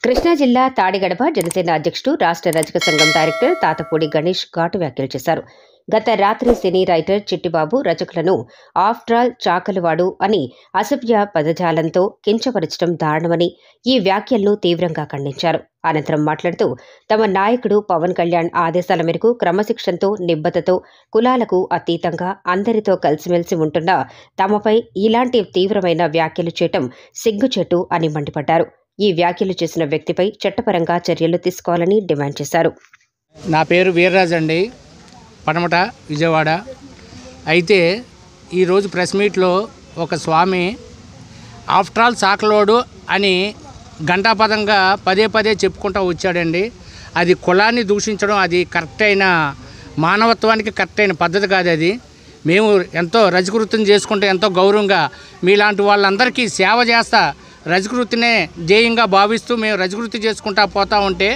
కృష్ణా జిల్లా తాడిగడప జనసేన అధ్యక్షుడు రాష్ట్ర రజక సంఘం డైరెక్టర్ తాతపూడి గణేష్ ఘాటు వ్యాఖ్యలు చేశారు. గత రాత్రి సినీ రైటర్ చిట్టిబాబు రజకులను ఆఫ్టర్ చాకలివాడు అని అసభ్య పదజాలంతో కించపరచడం దారుణమని ఈ వ్యాఖ్యలను తీవ్రంగా ఖండించారు. అనంతరం మాట్లాడుతూ తమ నాయకుడు పవన్ కళ్యాణ్ ఆదేశాల మేరకు క్రమశిక్షణతో నిబద్ధతతో కులాలకు అతీతంగా అందరితో కలిసిమెలిసి ఉంటున్న తమపై ఇలాంటి తీవ్రమైన వ్యాఖ్యలు చేయటం సిగ్గుచేటు అని మండిపడ్డారు. ఈ వ్యాఖ్యలు చేసిన వ్యక్తిపై చట్టపరంగా చర్యలు తీసుకోవాలని డిమాండ్ చేశారు. నా పేరు వీర్రాజ్ అండి, పనమట, విజయవాడ. అయితే ఈరోజు ప్రెస్ మీట్లో ఒక స్వామి ఆఫ్టర్ ఆల్ చాకలోడు అని గంటాపదంగా పదే పదే చెప్పుకుంటూ వచ్చాడండి. అది కులాన్ని దూషించడం అది కరెక్ట్ అయిన మానవత్వానికి కరెక్ట్ అయిన పద్ధతి కాదు. అది మేము ఎంతో రజకవృత్తిని చేసుకుంటే ఎంతో గౌరవంగా మీలాంటి వాళ్ళందరికీ సేవ చేస్తా రజకవృత్తినే ధ్యేయంగా భావిస్తూ మేము రజకవృత్తి చేసుకుంటా పోతూ ఉంటే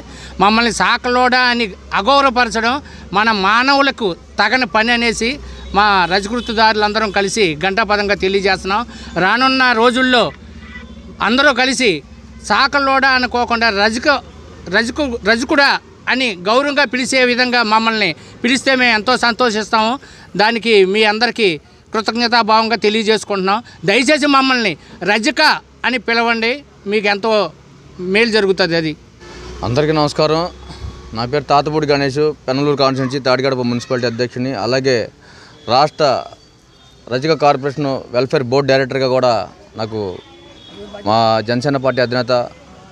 మమ్మల్ని సాకలోడా అని అగౌరవపరచడం మన మానవులకు తగని పని అనేసి మా రజకవృత్తిదారులందరం కలిసి గంటాపదంగా తెలియజేస్తున్నాం. రానున్న రోజుల్లో అందరూ కలిసి సాకలోడా అనుకోకుండా రజకుడా అని గౌరవంగా పిలిచే విధంగా మమ్మల్ని పిలిస్తే మేము ఎంతో సంతోషిస్తాము. దానికి మీ అందరికీ కృతజ్ఞతాభావంగా తెలియజేసుకుంటున్నాం. దయచేసి మమ్మల్ని రజక అని పిలవండి, మీకు ఎంతో మేలు జరుగుతుంది. అది అందరికీ నమస్కారం. నా పేరు తాతపూడి గణేష్, పెనమలూరు కాన్స్టిట్యున్సీ తాడిగడప మున్సిపాలిటీ అధ్యక్షుని, అలాగే రాష్ట్ర రజక కార్పొరేషన్ వెల్ఫేర్ బోర్డు డైరెక్టర్గా కూడా నాకు మా జనసేన పార్టీ అధినేత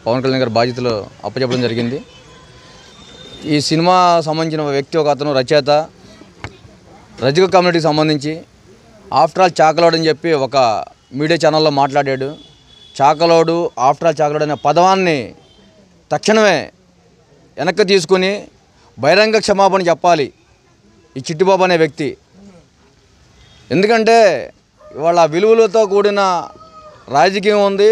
పవన్ కళ్యాణ్ గారి బాధ్యతలు అప్పచెప్పడం జరిగింది. ఈ సినిమా సంబంధించిన వ్యక్తి ఒక అతను రచయిత, రజక కమ్యూనిటీకి సంబంధించి ఆఫ్టర్ ఆల్ చాకలోడు అని చెప్పి ఒక మీడియా ఛానల్లో మాట్లాడాడు. చాకలోడు, ఆఫ్టర్ ఆల్ చాకలోడు అనే పదవాన్ని తక్షణమే వెనక్కి తీసుకుని బహిరంగ క్షమాపణ చెప్పాలి ఈ చిట్టిబాబు అనే వ్యక్తి. ఎందుకంటే ఇవాళ విలువలతో కూడిన రాజకీయం ఉంది.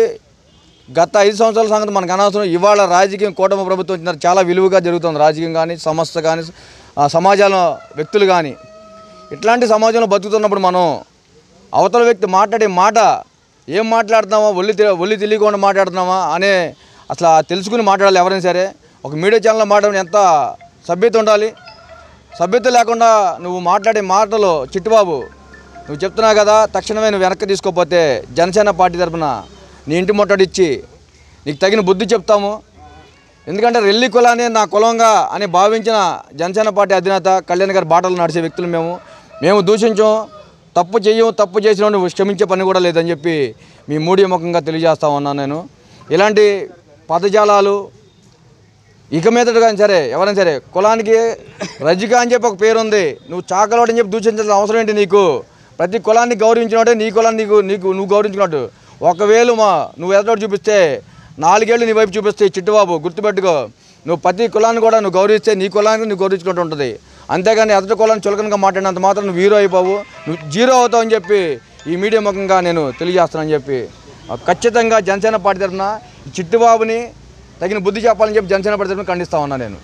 గత 5 సంవత్సరాల సంగతి మనకు అనవసరం. ఇవాళ రాజకీయం కూటమి ప్రభుత్వం వచ్చిన చాలా విలువగా జరుగుతుంది. రాజకీయం కానీ, సంస్థ కానీ, సమాజంలో వ్యక్తులు కానీ. ఇట్లాంటి సమాజంలో బతుకుతున్నప్పుడు మనం అవతల వ్యక్తి మాట్లాడే మాట ఏం మాట్లాడుతున్నామా, ఒళ్ళు తెలియకుండా మాట్లాడుతున్నామా అనే అసలు తెలుసుకుని మాట్లాడాలి ఎవరైనా సరే. ఒక మీడియా ఛానల్లో మాట్లాడిన ఎంత సభ్యత ఉండాలి. సభ్యత లేకుండా నువ్వు మాట్లాడే మాటలు చిట్టిబాబు నువ్వు చెప్తున్నావు కదా, తక్షణమే నువ్వు వెనక్కి తీసుకోకపోతే జనసేన పార్టీ తరఫున నీ ఇంటి ముట్టడిచ్చి నీకు తగిన బుద్ధి చెప్తాము. ఎందుకంటే రెల్లి కులాన్ని నా కులంగా అని భావించిన జనసేన పార్టీ అధినేత కళ్యాణ్ గారి బాటలు నడిచే వ్యక్తులు మేము దూషించాం. తప్పు చేసిన నువ్వు క్షమించే పని కూడా లేదని చెప్పి మీ మూడీ ముఖంగా తెలియజేస్తా ఉన్నాను. నేను ఇలాంటి పదజాలాలు ఇక మీదట కానీ సరే ఎవరైనా సరే కులానికి రజిక అని చెప్పి ఒక పేరు ఉంది, నువ్వు చాకలోడు అని చెప్పి దూషించాల్సిన అవసరం ఏంటి నీకు? ప్రతి కులాన్ని గౌరవించినట్టే నీ కులాన్ని నువ్వు గౌరవించుకున్నట్టు. ఒకవేళ నువ్వు ఎదటోడు చూపిస్తే 4 ఏళ్ళు నీ వైపు చూపిస్తే చిట్టిబాబు గుర్తుపెట్టుకో, నువ్వు ప్రతి కులాన్ని కూడా నువ్వు గౌరవిస్తే నీ కులానికి నువ్వు గౌరవించుకుంటూ ఉంటుంది. అంతేగాని ఎదటి కులాన్ని చులకనగా మాట్లాడినంత మాత్రం నువ్వు హీరో అయిపోవు, నువ్వు జీరో అవుతావు అని చెప్పి ఈ మీడియా ముఖంగా నేను తెలియజేస్తానని చెప్పి ఖచ్చితంగా జనసేన పార్టీ తరఫున చిట్టిబాబుని తగిన బుద్ధి చెప్పాలని చెప్పి జనసేన పార్టీ తరఫున ఖండిస్తా ఉన్నా నేను.